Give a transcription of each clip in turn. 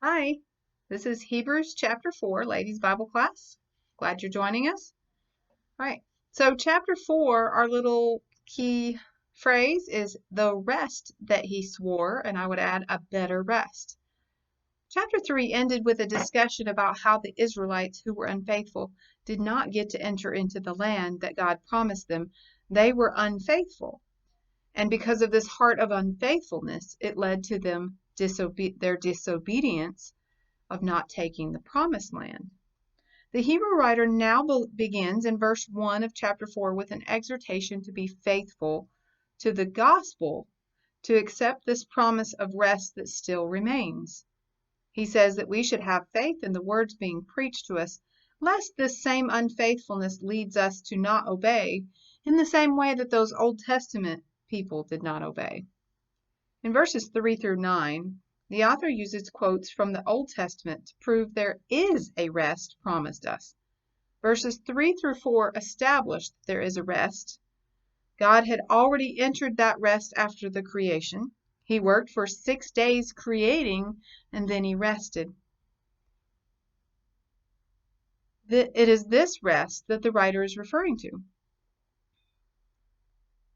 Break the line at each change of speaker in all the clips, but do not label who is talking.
Hi, this is Hebrews chapter 4, ladies' Bible class. Glad you're joining us. All right, so chapter 4, our little key phrase is the rest that he swore, and I would add a better rest. Chapter 3 ended with a discussion about how the Israelites who were unfaithful did not get to enter into the land that God promised them. They were unfaithful. And because of this heart of unfaithfulness, it led to them their disobedience of not taking the promised land. The Hebrew writer now begins in verse 1 of chapter 4 with an exhortation to be faithful to the gospel, to accept this promise of rest that still remains. He says that we should have faith in the words being preached to us, lest this same unfaithfulness leads us to not obey in the same way that those Old Testament people did not obey. In verses 3 through 9, the author uses quotes from the Old Testament to prove there is a rest promised us. Verses 3 through 4 establish that there is a rest. God had already entered that rest after the creation. He worked for 6 days creating, and then he rested. It is this rest that the writer is referring to.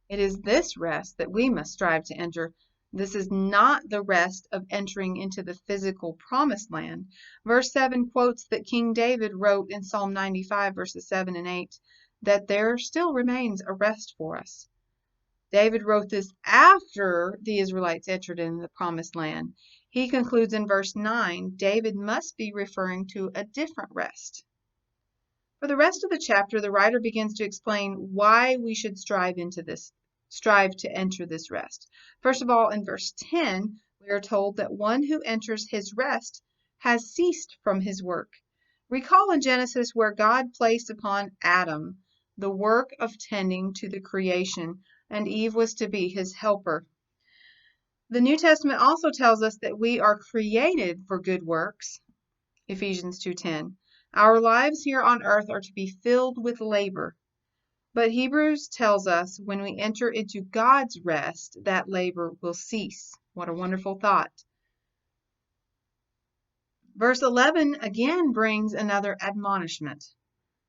It is this rest that we must strive to enter. This is not the rest of entering into the physical promised land. Verse 7 quotes that King David wrote in Psalm 95, verses 7 and 8, that there still remains a rest for us. David wrote this after the Israelites entered into the promised land. He concludes in verse 9, David must be referring to a different rest. For the rest of the chapter, the writer begins to explain why we should strive to enter this rest. First of all, in verse 10, we are told that one who enters his rest has ceased from his work. Recall in Genesis where God placed upon Adam the work of tending to the creation, and Eve was to be his helper. The New Testament also tells us that we are created for good works, Ephesians 2:10. Our lives here on earth are to be filled with labor. But Hebrews tells us when we enter into God's rest, that labor will cease. What a wonderful thought. Verse 11 again brings another admonishment.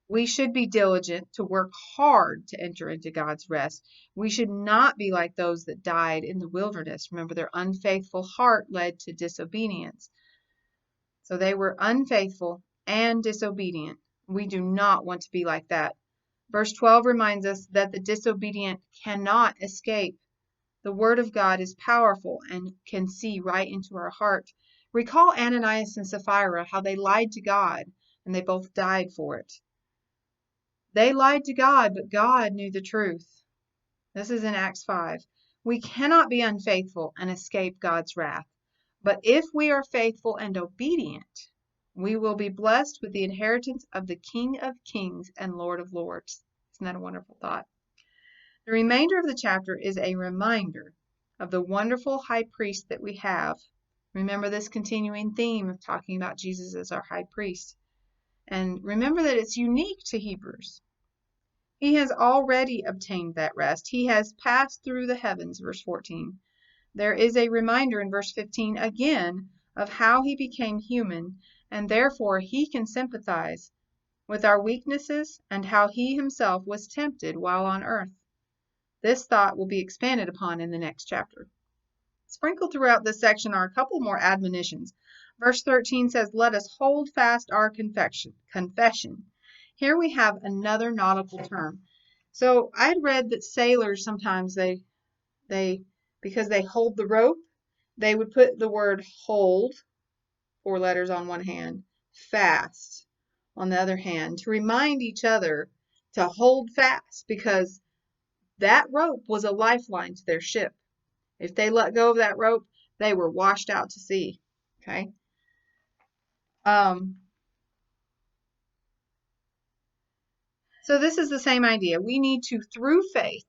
We should be diligent to work hard to enter into God's rest. We should not be like those that died in the wilderness. Remember, their unfaithful heart led to disobedience. So they were unfaithful and disobedient. We do not want to be like that. Verse 12 reminds us that the disobedient cannot escape. The word of God is powerful and can see right into our heart. Recall Ananias and Sapphira, how they lied to God, and they both died for it. They lied to God, but God knew the truth. This is in Acts 5. We cannot be unfaithful and escape God's wrath. But if we are faithful and obedient, we will be blessed with the inheritance of the King of Kings and Lord of Lords. Isn't that a wonderful thought? The remainder of the chapter is a reminder of the wonderful high priest that we have. Remember this continuing theme of talking about Jesus as our high priest. And remember that it's unique to Hebrews. He has already obtained that rest. He has passed through the heavens, verse 14. There is a reminder in verse 15 again of how he became human, and therefore he can sympathize with our weaknesses and how he himself was tempted while on earth. This thought will be expanded upon in the next chapter. Sprinkled throughout this section are a couple more admonitions. Verse 13 says, "Let us hold fast our confession." Here we have another nautical term. So I'd read that sailors sometimes they because they hold the rope, they would put the word hold, 4 letters on one hand, fast on the other hand, to remind each other to hold fast, because that rope was a lifeline to their ship. If they let go of that rope, they were washed out to sea. Okay. So this is the same idea. We need to, through faith,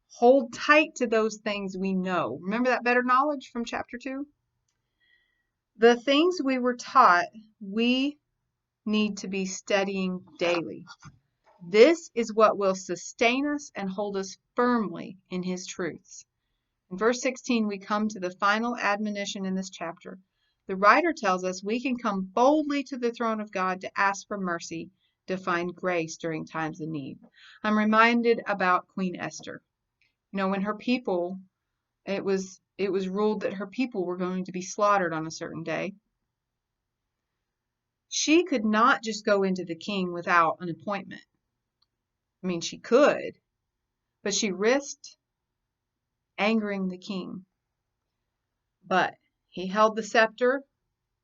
hold tight to those things we know. Remember that better knowledge from chapter 2? The things we were taught, we need to be studying daily. This is what will sustain us and hold us firmly in his truths. In verse 16, we come to the final admonition in this chapter. The writer tells us we can come boldly to the throne of God to ask for mercy, to find grace during times of need. I'm reminded about Queen Esther. When her people, it was ruled that her people were going to be slaughtered on a certain day. She could not just go into the king without an appointment. I mean, she could, but she risked angering the king. But he held the scepter,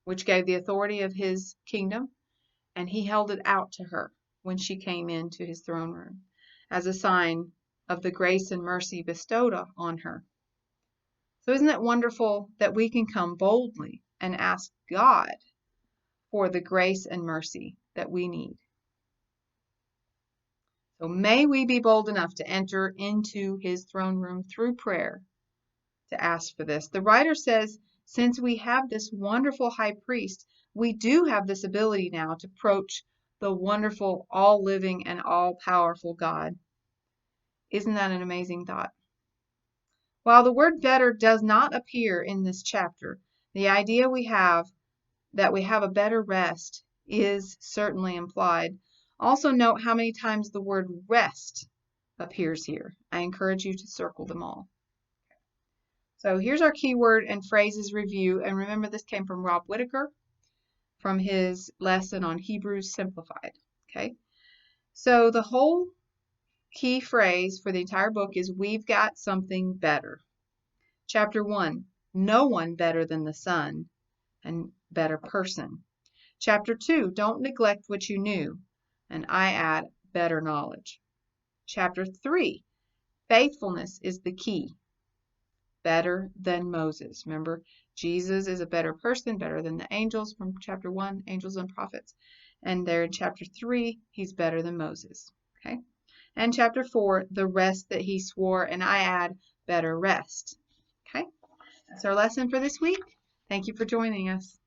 which gave the authority of his kingdom, and he held it out to her when she came into his throne room as a sign of the grace and mercy bestowed on her. So isn't it wonderful that we can come boldly and ask God for the grace and mercy that we need? So may we be bold enough to enter into his throne room through prayer to ask for this. The writer says, since we have this wonderful high priest, we do have this ability now to approach the wonderful, all-living, and all-powerful God. Isn't that an amazing thought? While the word better does not appear in this chapter, the idea we have that we have a better rest is certainly implied. Also note how many times the word rest appears here. I encourage you to circle them all. So here's our keyword and phrases review. And remember, this came from Rob Whitaker from his lesson on Hebrews Simplified. Okay. So the whole key phrase for the entire book is we've got something better. Chapter 1, no one better than the Son and better person. Chapter 2, don't neglect what you knew. And I add better knowledge. Chapter 3, faithfulness is the key. Better than Moses. Remember, Jesus is a better person, better than the angels from chapter 1, angels and prophets. And there in chapter 3, he's better than Moses. Okay. And chapter 4, the rest that he swore, and I add better rest. Okay. That's our lesson for this week. Thank you for joining us.